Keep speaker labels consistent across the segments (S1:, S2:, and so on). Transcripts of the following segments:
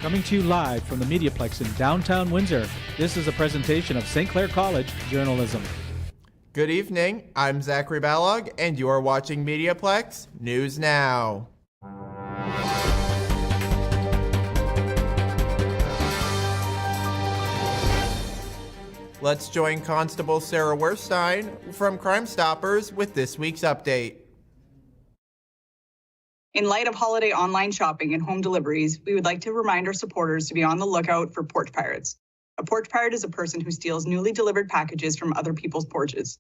S1: Coming to you live from the MediaPlex in downtown Windsor, this is a presentation of St. Clair College Journalism.
S2: Good evening, I'm Zachary Ballog, and you are watching MediaPlex News Now. Let's join Constable Sarah Werstein from Crime Stoppers with this week's update.
S3: In light of holiday online shopping and home deliveries, we would like to remind our supporters to be on the lookout for porch pirates. A porch pirate is a person who steals newly delivered packages from other people's porches.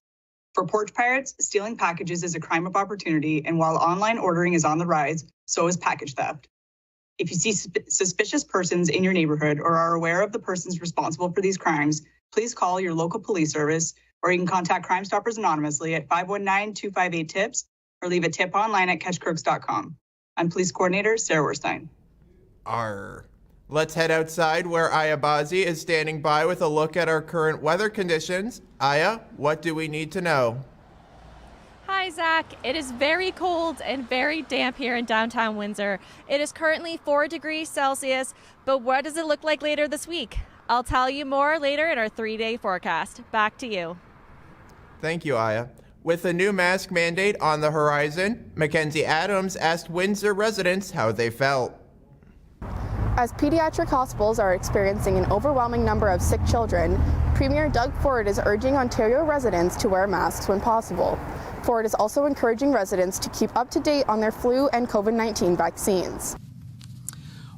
S3: For porch pirates, stealing packages is a crime of opportunity, and while online ordering is on the rise, so is package theft. If you see suspicious persons in your neighborhood or are aware of the persons responsible for these crimes, please call your local police service, or you can contact Crime Stoppers anonymously at 519-258-TIPS or leave a tip online at catchcrooks.com. I'm Police Coordinator Sarah Werstein.
S2: Let's head outside where Aya Bazi is standing by with a look at our current weather conditions. Aya, what do we need to know?
S4: Hi, Zach. It is very cold and very damp here in downtown Windsor. It is currently 4 degrees Celsius, but what does it look like later this week? I'll tell you more later in our 3-day forecast. Back to you.
S2: Thank you, Aya. With a new mask mandate on the horizon, Mackenzie Adams asked Windsor residents how they felt.
S5: As pediatric hospitals are experiencing an overwhelming number of sick children, Premier Doug Ford is urging Ontario residents to wear masks when possible. Ford is also encouraging residents to keep up to date on their flu and COVID-19 vaccines.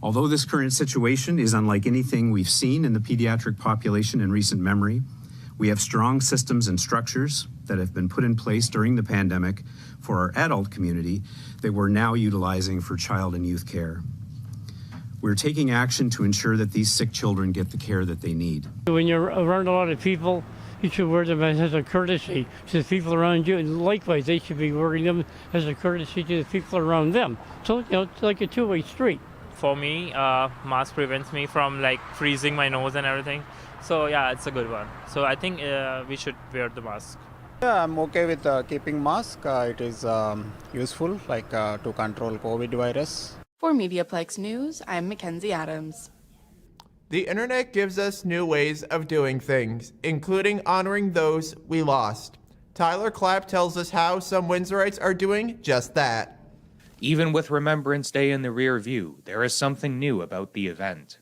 S6: Although this current situation is unlike anything we've seen in the pediatric population in recent memory, we have strong systems and structures that have been put in place during the pandemic for our adult community that we're now utilizing for child and youth care. We're taking action to ensure that these sick children get the care that they need.
S7: When you're around a lot of people, you should wear them as a courtesy to the people around you, and likewise they should be wearing them as a courtesy to the people around them. So, it's like a two-way street.
S8: For me, mask prevents me from freezing my nose and everything. So yeah, it's a good one. So I think we should wear the mask.
S9: Yeah, I'm okay with keeping mask. It is useful to control COVID virus.
S5: For MediaPlex News, I'm Mackenzie Adams.
S2: The internet gives us new ways of doing things, including honoring those we lost. Tyler Clapp tells us how some Windsorites are doing just that.
S10: Even with Remembrance Day in the rear view, there is something new about the event.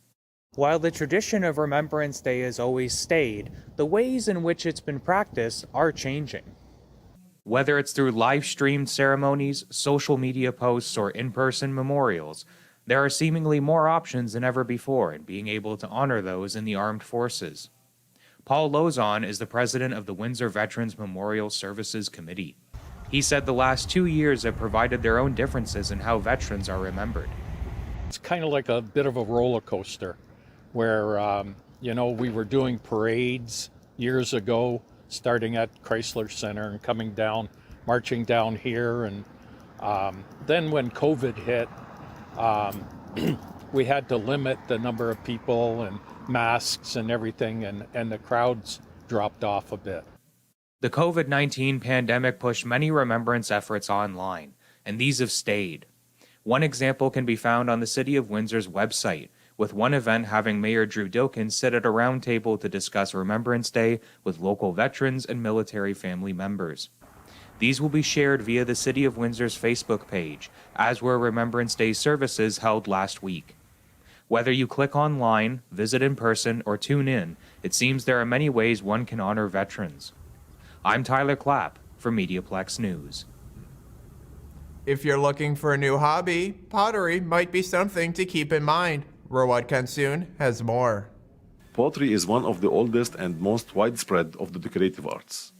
S10: While the tradition of Remembrance Day has always stayed, the ways in which it's been practiced are changing. Whether it's through live-streamed ceremonies, social media posts, or in-person memorials, there are seemingly more options than ever before in being able to honor those in the armed forces. Paul Lozon is the president of the Windsor Veterans Memorial Services Committee. He said the last 2 years have provided their own differences in how veterans are remembered.
S11: It's kind of like a bit of a roller coaster where, we were doing parades years ago, starting at Chrysler Center and coming down, marching down here. And then when COVID hit, we had to limit the number of people and masks and everything, and the crowds dropped off a bit.
S10: The COVID-19 pandemic pushed many remembrance efforts online, and these have stayed. One example can be found on the City of Windsor's website, with one event having Mayor Drew Dilkin sit at a round table to discuss Remembrance Day with local veterans and military family members. These will be shared via the City of Windsor's Facebook page, as were Remembrance Day services held last week. Whether you click online, visit in person, or tune in, it seems there are many ways one can honor veterans. I'm Tyler Clapp for MediaPlex News.
S2: If you're looking for a new hobby, pottery might be something to keep in mind. Rawad Kansoon has more.
S12: Pottery is one of the oldest and most widespread of the decorative arts,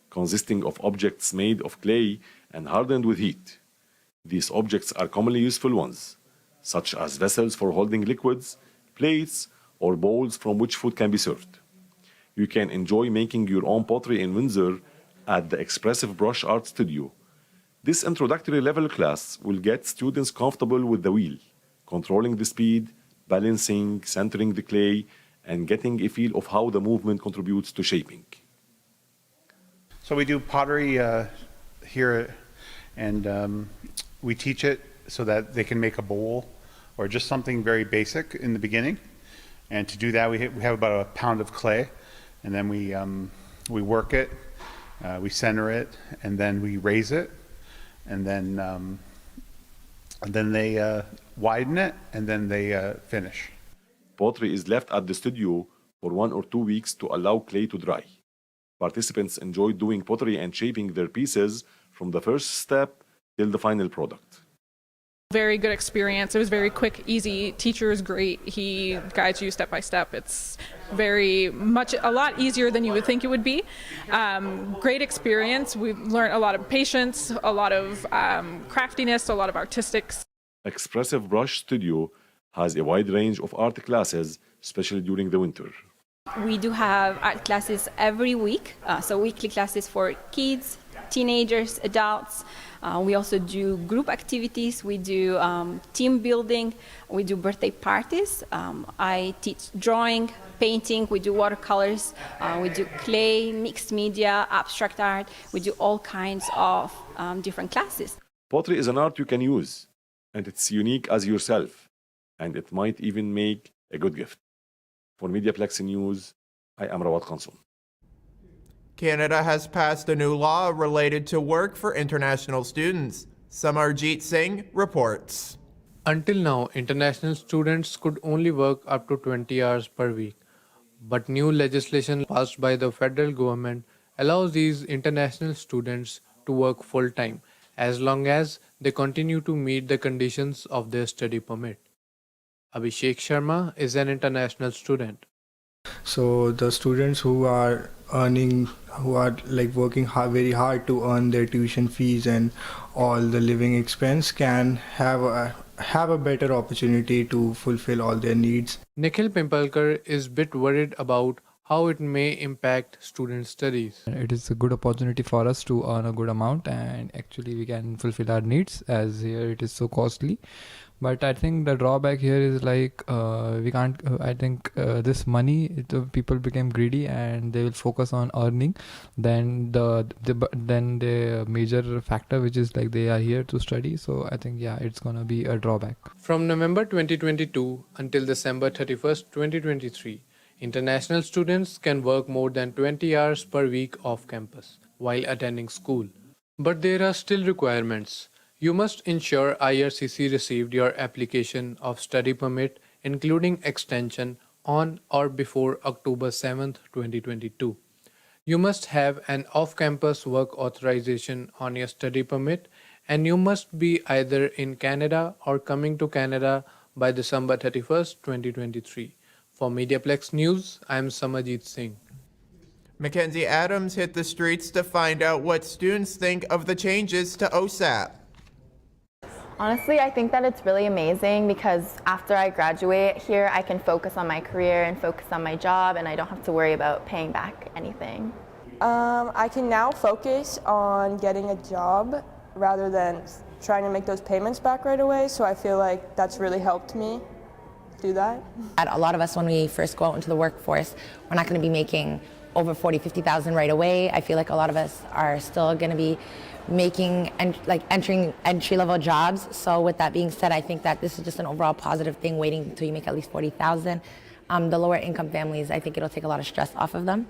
S12: consisting of objects made of clay and hardened with heat. These objects are commonly useful ones, such as vessels for holding liquids, plates, or bowls from which food can be served. You can enjoy making your own pottery in Windsor at the Expressive Brush Art Studio. This introductory level class will get students comfortable with the wheel, controlling the speed, balancing, centering the clay, and getting a feel of how the movement contributes to shaping.
S13: So we do pottery here, and we teach it so that they can make a bowl or just something very basic in the beginning. And to do that, we have about a pound of clay, and then we work it, we center it, and then we raise it, and then they widen it, and then they finish.
S12: Pottery is left at the studio for 1 or 2 weeks to allow clay to dry. Participants enjoy doing pottery and shaping their pieces from the first step till the final product.
S14: Very good experience. It was very quick, easy. Teacher is great. He guides you step by step. It's very much a lot easier than you would think it would be. Great experience. We've learned a lot of patience, a lot of craftiness, a lot of artistics.
S12: Expressive Brush Studio has a wide range of art classes, especially during the winter.
S15: We do have art classes every week, so weekly classes for kids, teenagers, adults. We also do group activities, we do team building, we do birthday parties. I teach drawing, painting, we do watercolors, we do clay, mixed media, abstract art. We do all kinds of different classes.
S12: Pottery is an art you can use, and it's unique as yourself, and it might even make a good gift. For MediaPlex News, I am Rawat Khansoun.
S2: Canada has passed a new law related to work for international students. Samarjeet Singh reports.
S16: Until now, international students could only work up to 20 hours per week. But new legislation passed by the federal government allows these international students to work full-time as long as they continue to meet the conditions of their study permit. Abhishek Sharma is an international student.
S17: So the students who are working very hard to earn their tuition fees and all the living expense can have a better opportunity to fulfill all their needs.
S16: Nikhil Pimpalkar is a bit worried about how it may impact student studies.
S18: It is a good opportunity for us to earn a good amount, and actually we can fulfill our needs, as here it is so costly. But I think the drawback here is we can't. I think this money, people became greedy and they will focus on earning. Then the major factor, which is they are here to study. So I think it's gonna be a drawback.
S16: From November 2022 until December 31st, 2023, international students can work more than 20 hours per week off campus while attending school. But there are still requirements. You must ensure IRCC received your application of study permit, including extension, on or before October 7th, 2022. You must have an off-campus work authorization on your study permit, and you must be either in Canada or coming to Canada by December 31st, 2023. For MediaPlex News, I am Samarjeet Singh.
S2: Mackenzie Adams hit the streets to find out what students think of the changes to OSAP.
S5: Honestly, I think that it's really amazing because after I graduate here, I can focus on my career and focus on my job, and I don't have to worry about paying back anything.
S19: I can now focus on getting a job rather than trying to make those payments back right away, so I feel like that's really helped me do that.
S20: A lot of us, when we first go out into the workforce, we're not going to be making over 40,000, 50,000 right away. I feel like a lot of us are still going to be making and entering entry-level jobs. So with that being said, I think that this is just an overall positive thing, waiting until you make at least 40,000. The lower income families, I think it'll take a lot of stress off of them.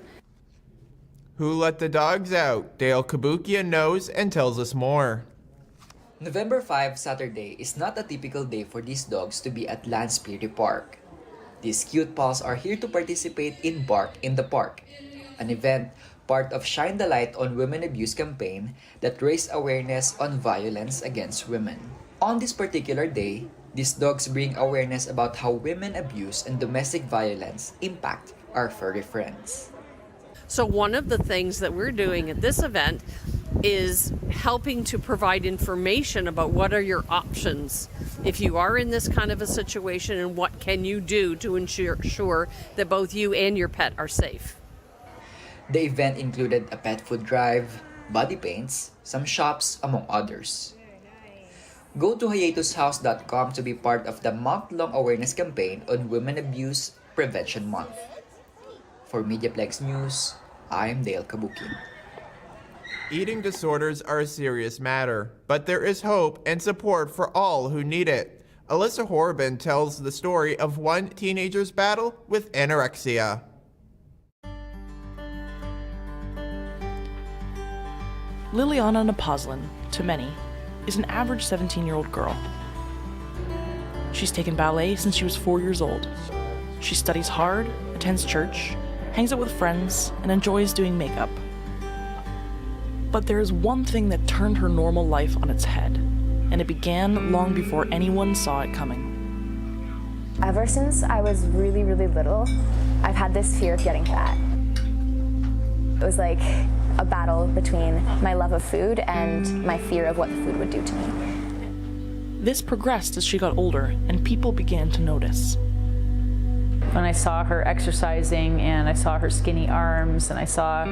S2: Who let the dogs out? Dale Kabukian knows and tells us more.
S21: November 5, Saturday, is not a typical day for these dogs to be at Lansbury Park. These cute paws are here to participate in Bark in the Park, an event part of Shine the Light on Women Abuse campaign that raised awareness on violence against women. On this particular day, these dogs bring awareness about how women abuse and domestic violence impact our furry friends.
S22: So one of the things that we're doing at this event is helping to provide information about what are your options if you are in this kind of a situation, and what can you do to ensure that both you and your pet are safe.
S21: The event included a pet food drive, body paints, some shops, among others. Go to hiatushouse.com to be part of the month-long awareness campaign on Women Abuse Prevention Month. For MediaPlex News, I'm Dale Kabukin.
S2: Eating disorders are a serious matter, but there is hope and support for all who need it. Alyssa Horban tells the story of one teenager's battle with anorexia.
S1: Liliana Napozlin, to many, is an average 17-year-old girl. She's taken ballet since she was 4 years old. She studies hard, attends church, hangs out with friends, and enjoys doing makeup. But there is one thing that turned her normal life on its head, and it began long before anyone saw it coming.
S3: Ever since I was really, really little, I've had this fear of getting fat. It was like a battle between my love of food and my fear of what the food would do to me.
S1: This progressed as she got older, and people began to notice.
S23: When I saw her exercising and I saw her skinny arms and I saw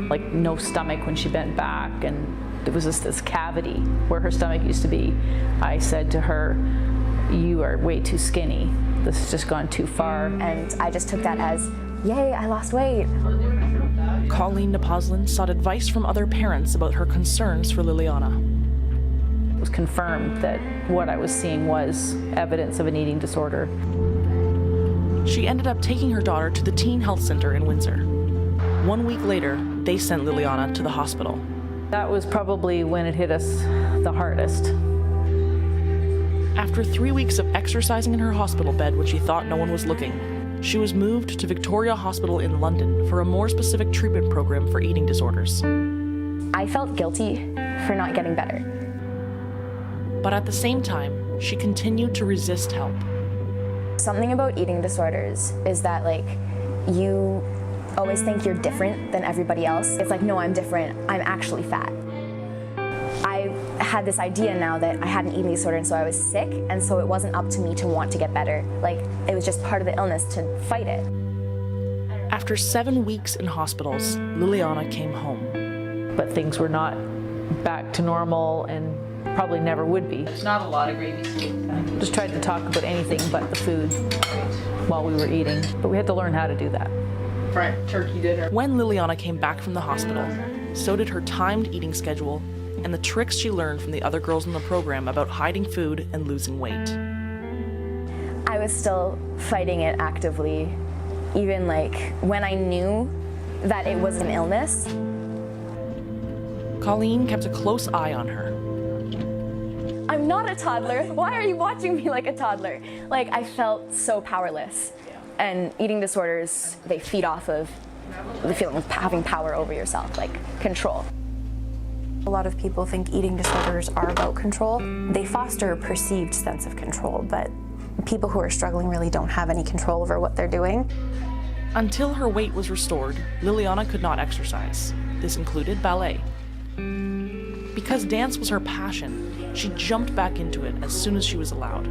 S23: like no stomach when she bent back and there was just this cavity where her stomach used to be, I said to her, "You are way too skinny. This has just gone too far."
S3: And I just took that as, yay, I lost weight.
S1: Colleen Napozlin sought advice from other parents about her concerns for Liliana.
S23: It was confirmed that what I was seeing was evidence of an eating disorder.
S1: She ended up taking her daughter to the Teen Health Center in Windsor. 1 week later, they sent Liliana to the hospital.
S23: That was probably when it hit us the hardest.
S1: After 3 weeks of exercising in her hospital bed when she thought no one was looking, she was moved to Victoria Hospital in London for a more specific treatment program for eating disorders.
S3: I felt guilty for not getting better.
S1: But at the same time, she continued to resist help.
S3: Something about eating disorders is that like you always think you're different than everybody else. It's like, no, I'm different. I'm actually fat. I had this idea now that I had an eating disorder and so I was sick, and so it wasn't up to me to want to get better. Like, it was just part of the illness to fight it.
S1: After 7 weeks in hospitals, Liliana came home.
S23: But things were not back to normal and probably never would be.
S24: There's not a lot of gravy soup.
S23: Just tried to talk about anything but the food while we were eating, but we had to learn how to do that.
S24: Fried turkey dinner.
S1: When Liliana came back from the hospital, so did her timed eating schedule and the tricks she learned from the other girls in the program about hiding food and losing weight.
S3: I was still fighting it actively, even like when I knew that it was an illness.
S1: Colleen kept a close eye on her.
S3: I'm not a toddler. Why are you watching me like a toddler? Like, I felt so powerless. And eating disorders, they feed off of the feeling of having power over yourself, like control.
S25: A lot of people think eating disorders are about control. They foster a perceived sense of control, but people who are struggling really don't have any control over what they're doing.
S1: Until her weight was restored, Liliana could not exercise. This included ballet. Because dance was her passion, she jumped back into it as soon as she was allowed.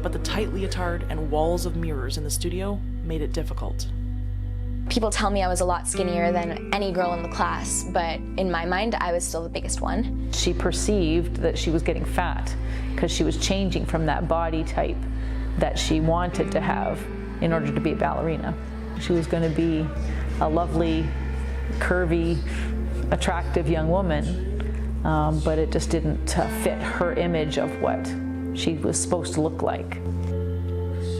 S1: But the tight leotard and walls of mirrors in the studio made it difficult.
S3: People tell me I was a lot skinnier than any girl in the class, but in my mind, I was still the biggest one.
S23: She perceived that she was getting fat because she was changing from that body type that she wanted to have in order to be a ballerina. She was going to be a lovely, curvy, attractive young woman, but it just didn't fit her image of what she was supposed to look like.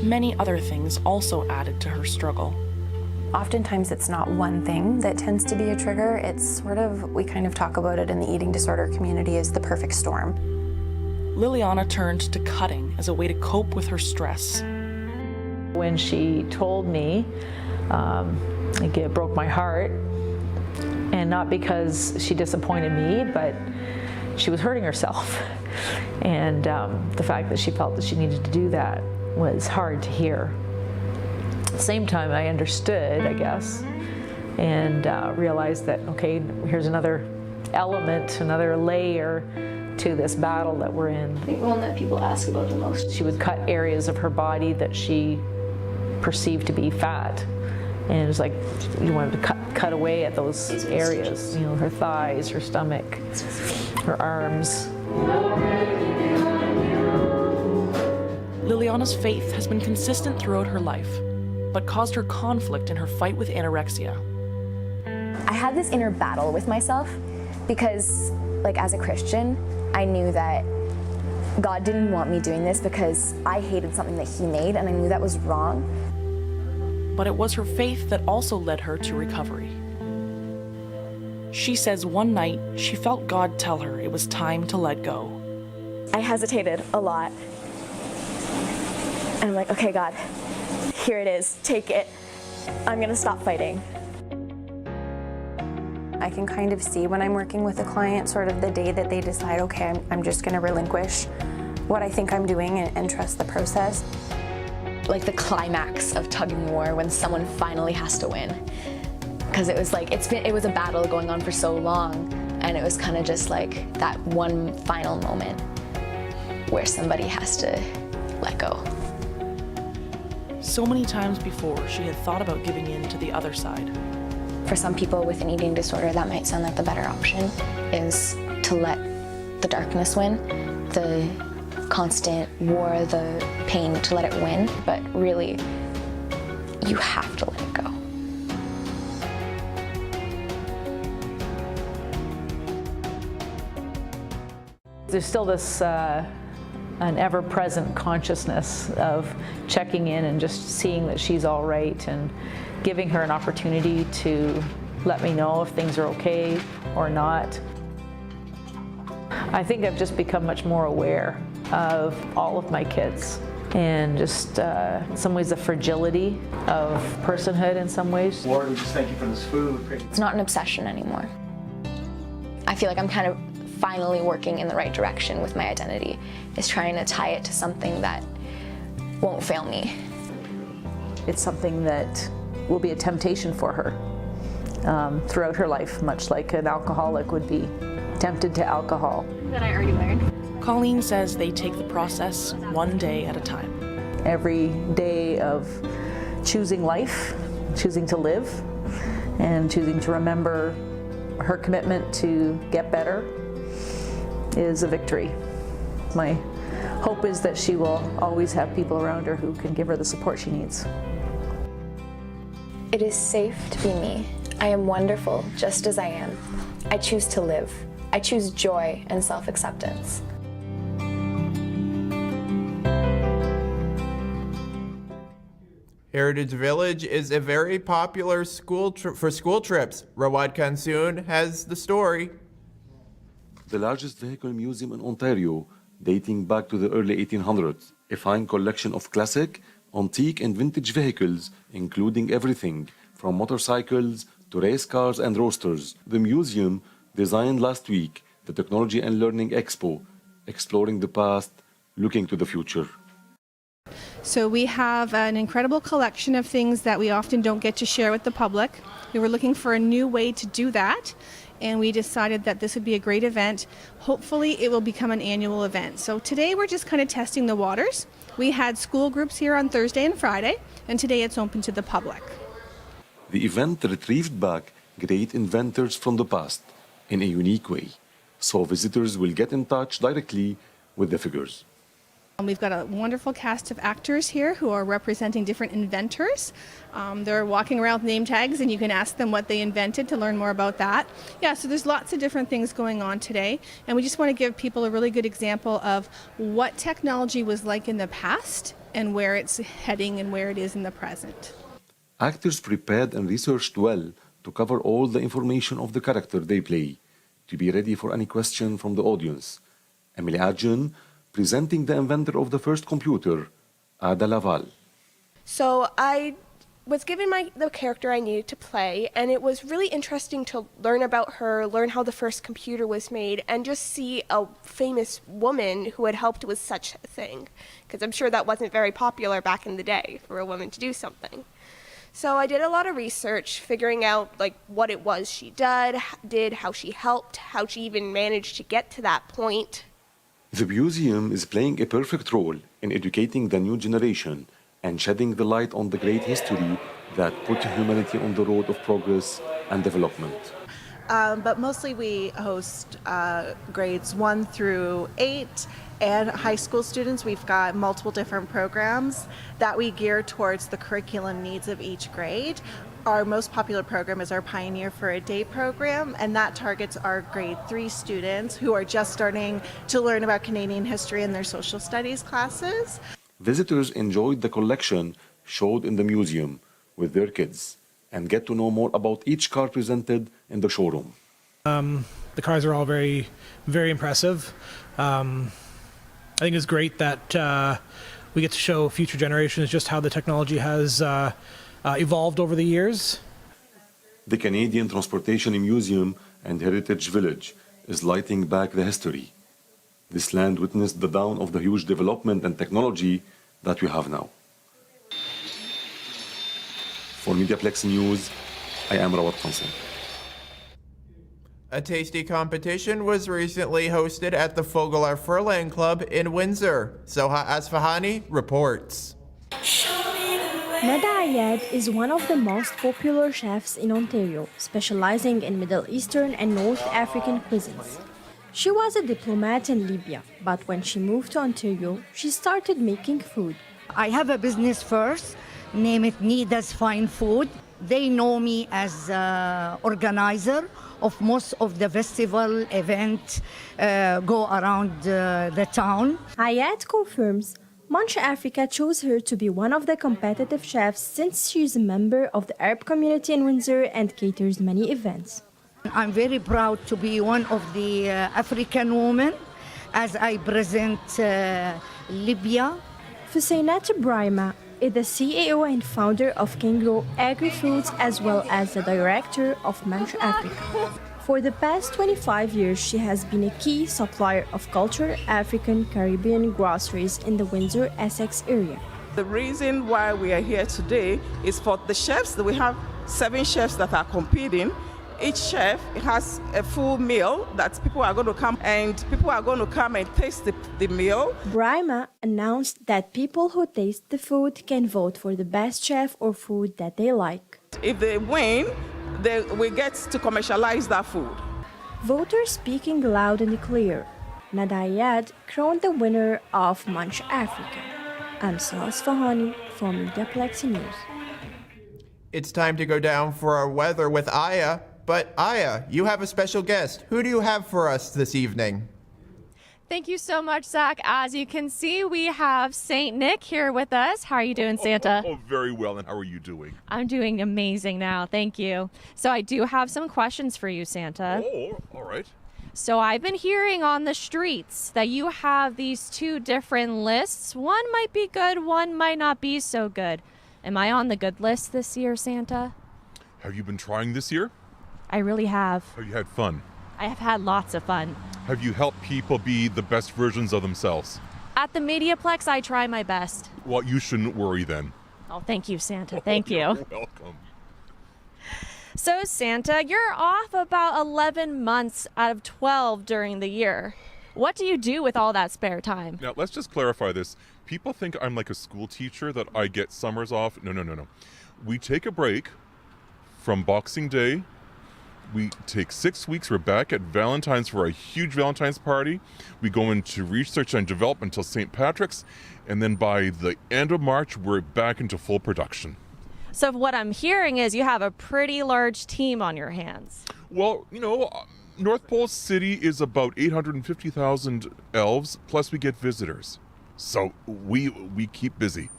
S1: Many other things also added to her struggle.
S25: Oftentimes it's not one thing that tends to be a trigger. It's sort of, we kind of talk about it in the eating disorder community as the perfect storm.
S1: Liliana turned to cutting as a way to cope with her stress.
S23: When she told me, it broke my heart, and not because she disappointed me, but she was hurting herself. And the fact that she felt that she needed to do that was hard to hear. At the same time, I understood, I guess, and realized that, okay, here's another element, another layer to this battle that we're in.
S3: I think the one that people ask about the most.
S23: She would cut areas of her body that she perceived to be fat. And it was like, you wanted to cut away at those areas, you know, her thighs, her stomach, her arms.
S1: Liliana's faith has been consistent throughout her life, but caused her conflict in her fight with anorexia.
S3: I had this inner battle with myself because, like, as a Christian, I knew that God didn't want me doing this because I hated something that he made and I knew that was wrong.
S1: But it was her faith that also led her to recovery. She says one night she felt God tell her it was time to let go.
S3: I hesitated a lot. And I'm like, okay, God, here it is, take it. I'm gonna stop fighting. I can kind of see when I'm working with a client sort of the day that they decide, okay, I'm just gonna relinquish what I think I'm doing and trust the process.
S25: Like the climax of tug and war when someone finally has to win. Because it was like, it was a battle going on for so long, and it was kind of just like that one final moment where somebody has to let go.
S1: So many times before, she had thought about giving in to the other side.
S25: For some people with an eating disorder, that might sound like the better option, is to let the darkness win, the constant war, the pain, to let it win. But really, you have to let it go.
S23: There's still this an ever-present consciousness of checking in and just seeing that she's all right and giving her an opportunity to let me know if things are okay or not. I think I've just become much more aware of all of my kids and just in some ways the fragility of personhood in some ways.
S4: Lord, we just thank you for this food.
S25: It's not an obsession anymore. I feel like I'm kind of finally working in the right direction with my identity, is trying to tie it to something that won't fail me.
S23: It's something that will be a temptation for her throughout her life, much like an alcoholic would be tempted to alcohol.
S25: That I already learned.
S1: Colleen says they take the process one day at a time.
S23: Every day of choosing life, choosing to live, and choosing to remember her commitment to get better is a victory. My hope is that she will always have people around her who can give her the support she needs.
S25: It is safe to be me. I am wonderful just as I am. I choose to live. I choose joy and self-acceptance.
S2: Heritage Village is a very popular school for school trips. Rawad Kansoon has the story.
S12: The largest vehicle museum in Ontario, dating back to the early 1800s. A fine collection of classic, antique and vintage vehicles, including everything from motorcycles to race cars and roadsters. The museum designed last week the Technology and Learning Expo, exploring the past, looking to the future.
S6: So we have an incredible collection of things that we often don't get to share with the public. We were looking for a new way to do that, and we decided that this would be a great event. Hopefully it will become an annual event. So today we're just kind of testing the waters. We had school groups here on Thursday and Friday, and today it's open to the public.
S12: The event retrieved back great inventors from the past in a unique way, so visitors will get in touch directly with the figures.
S6: We've got a wonderful cast of actors here who are representing different inventors. They're walking around with name tags, and you can ask them what they invented to learn more about that. Yeah, so there's lots of different things going on today, and we just want to give people a really good example of what technology was like in the past and where it's heading and where it is in the present.
S12: Actors prepared and researched well to cover all the information of the character they play, to be ready for any question from the audience. Emily Adjun, presenting the inventor of the first computer, Ada Laval.
S7: So I was given the character I needed to play, and it was really interesting to learn about her, learn how the first computer was made, and just see a famous woman who had helped with such a thing. Because I'm sure that wasn't very popular back in the day for a woman to do something. So I did a lot of research, figuring out what it was she did, how she helped, how she even managed to get to that point.
S12: The museum is playing a perfect role in educating the new generation and shedding the light on the great history that put humanity on the road of progress and development.
S4: but mostly we host grades 1 through 8 and high school students. We've got multiple different programs that we gear towards the curriculum needs of each grade. Our most popular program is our Pioneer for a Day program, and that targets our grade 3 students who are just starting to learn about Canadian history in their social studies classes.
S12: Visitors enjoyed the collection showed in the museum with their kids and get to know more about each car presented in the showroom.
S8: The cars are all very, very impressive. I think it's great that we get to show future generations just how the technology has evolved over the years.
S12: The Canadian Transportation Museum and Heritage Village is lighting back the history. This land witnessed the dawn of the huge development and technology that we have now. For MediaPlex News, I am Rawat Khansan.
S2: A tasty competition was recently hosted at the Fogelar Furlan Club in Windsor. Soha Asfahani reports.
S9: Nada Ayad is one of the most popular chefs in Ontario, specializing in Middle Eastern and North African cuisines. She was a diplomat in Libya, but when she moved to Ontario, she started making food.
S10: I have a business first, name it Nida's Fine Food. They know me as organizer of most of the festival event go around the town.
S9: Ayad confirms Munch Africa chose her to be one of the competitive chefs since she's a member of the Arab community in Windsor and caters many events.
S10: I'm very proud to be one of the African women as I present Libya.
S9: Fusainat Brahima is the CEO and founder of Kingro Agri-Foods as well as the director of Munch Africa. For the past 25 years, she has been a key supplier of cultured African Caribbean groceries in the Windsor-Essex area.
S11: The reason why we are here today is for the chefs. We have 7 chefs that are competing. Each chef has a full meal that people are going to come and taste the meal.
S9: Brahima announced that people who taste the food can vote for the best chef or food that they like.
S11: If they win, we get to commercialize that food.
S9: Voters speaking loud and clear. Nada Ayad crowned the winner of Munch Africa. I'm Sohas Fahani for MediaPlex News.
S2: It's time to go down for our weather with Aya. But Aya, you have a special guest. Who do you have for us this evening?
S26: Thank you so much, Zach. As you can see, we have Saint Nick here with us. How are you doing, Santa?
S27: Oh, very well. And how are you doing?
S26: I'm doing amazing now. Thank you. So I do have some questions for you, Santa.
S27: Oh, all right.
S26: So I've been hearing on the streets that you have these 2 different lists. One might be good, one might not be so good. Am I on the good list this year, Santa?
S27: Have you been trying this year?
S26: I really have.
S27: Have you had fun?
S26: I have had lots of fun.
S27: Have you helped people be the best versions of themselves?
S26: At the MediaPlex, I try my best.
S27: Well, you shouldn't worry then.
S26: Oh, thank you, Santa. Thank you.
S27: You're welcome.
S26: So, Santa, you're off about 11 months out of 12 during the year. What do you do with all that spare time?
S27: Now, let's just clarify this. People think I'm like a school teacher, that I get summers off. No. We take a break from Boxing Day. We take 6 weeks. We're back at Valentine's for a huge Valentine's party. We go into research and development until St. Patrick's. And then by the end of March, we're back into full production.
S26: So what I'm hearing is you have a pretty large team on your hands.
S27: Well, North Pole City is about 850,000 elves, plus we get visitors. So we keep busy.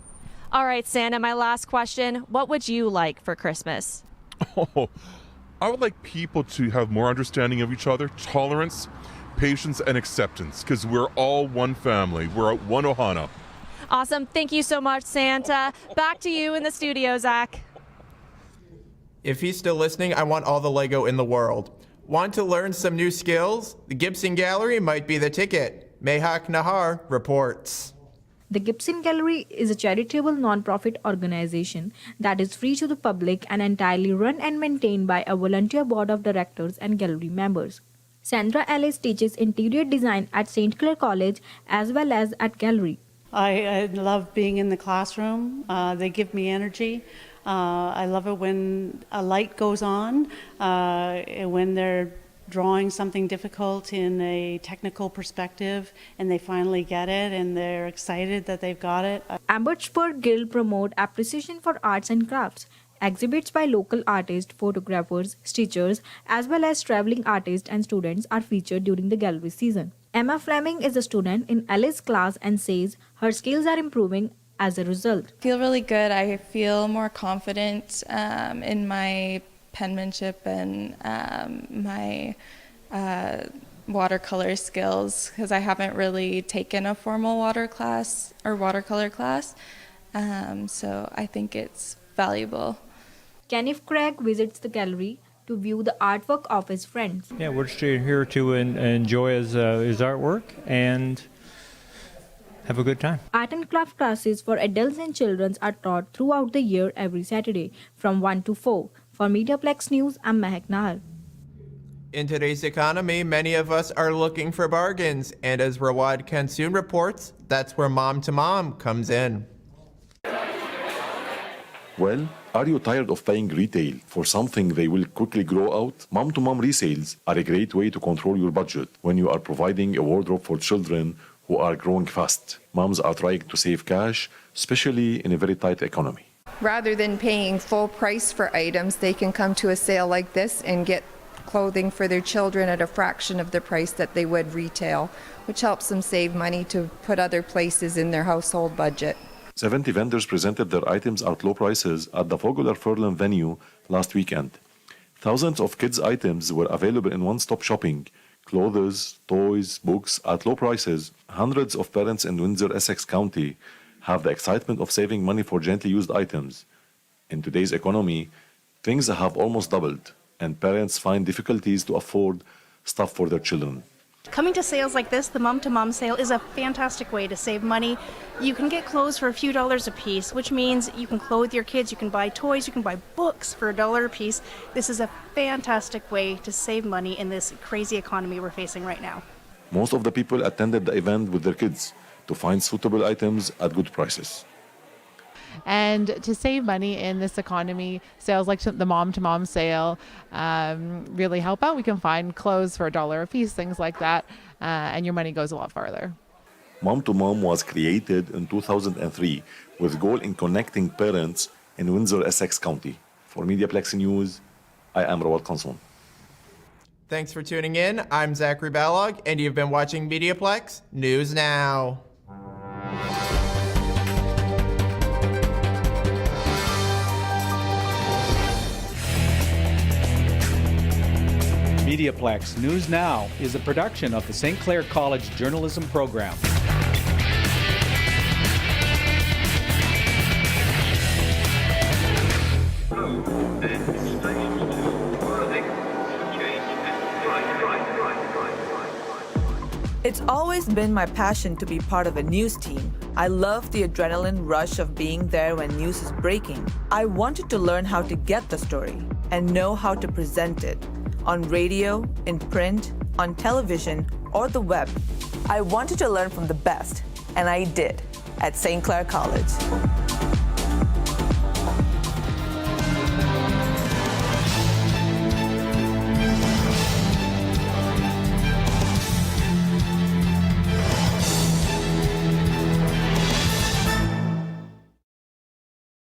S26: All right, Santa, my last question. What would you like for Christmas?
S27: Oh, I would like people to have more understanding of each other, tolerance, patience, and acceptance, because we're all one family. We're one Ohana.
S26: Awesome. Thank you so much, Santa. Back to you in the studio, Zach.
S2: If he's still listening, I want all the Lego in the world. Want to learn some new skills? The Gibson Gallery might be the ticket. Mehak Nahar reports.
S28: The Gibson Gallery is a charitable non-profit organization that is free to the public and entirely run and maintained by a volunteer board of directors and gallery members. Sandra Ellis teaches interior design at St. Clair College as well as at Gallery.
S29: I love being in the classroom. They give me energy.
S5: I love it when a light goes on, when they're drawing something difficult in a technical perspective and they finally get it and they're excited that they've got it.
S28: Abbotsford Guild promote appreciation for arts and crafts. Exhibits by local artists, photographers, stitchers, as well as traveling artists and students are featured during the gallery season. Emma Fleming is a student in Alice's class and says her skills are improving as a result.
S13: I feel really good. I feel more confident in my penmanship and my watercolor skills because I haven't really taken a formal watercolor class. So I think it's valuable.
S28: Kenneth Craig visits the gallery to view the artwork of his friends.
S14: Yeah, we're just here to enjoy his artwork and have a good time.
S28: Art and craft classes for adults and children are taught throughout the year every Saturday from 1 to 4. For MediaPlex News, I'm Mehak Nahar.
S2: In today's economy, many of us are looking for bargains, and as Rawad Kansoon reports, that's where Mom to Mom comes in.
S12: Well, are you tired of paying retail for something they will quickly grow out? Mom-to-mom resales are a great way to control your budget when you are providing a wardrobe for children who are growing fast. Moms are trying to save cash, especially in a very tight economy.
S15: Rather than paying full price for items, they can come to a sale like this and get clothing for their children at a fraction of the price that they would retail, which helps them save money to put other places in their household budget.
S12: 70 vendors presented their items at low prices at the Fogular Furlan venue last weekend. Thousands of kids' items were available in one-stop shopping. Clothes, toys, books at low prices. Hundreds of parents in Windsor, Essex County have the excitement of saving money for gently used items. In today's economy, things have almost doubled, and parents find difficulties to afford stuff for their children.
S16: Coming to sales like this, the mom-to-mom sale, is a fantastic way to save money. You can get clothes for a few dollars a piece, which means you can clothe your kids, you can buy toys, you can buy books for $1 a piece. This is a fantastic way to save money in this crazy economy we're facing right now.
S12: Most of the people attended the event with their kids to find suitable items at good prices.
S17: And to save money in this economy, sales like the mom-to-mom sale really help out. We can find clothes for $1 a piece, things like that, and your money goes a lot farther.
S12: Mom-to-Mom was created in 2003 with goal in connecting parents in Windsor, Essex County. For MediaPlex News, I am Rawad Kansoon.
S2: Thanks for tuning in. I'm Zachary Balog, and you've been watching MediaPlex News Now.
S18: MediaPlex News Now is a production of the St. Clair College Journalism Program.
S19: It's always been my passion to be part of a news team. I love the adrenaline rush of being there when news is breaking. I wanted to learn how to get the story and know how to present it on radio, in print, on television, or the web. I wanted to learn from the best, and I did at St. Clair College.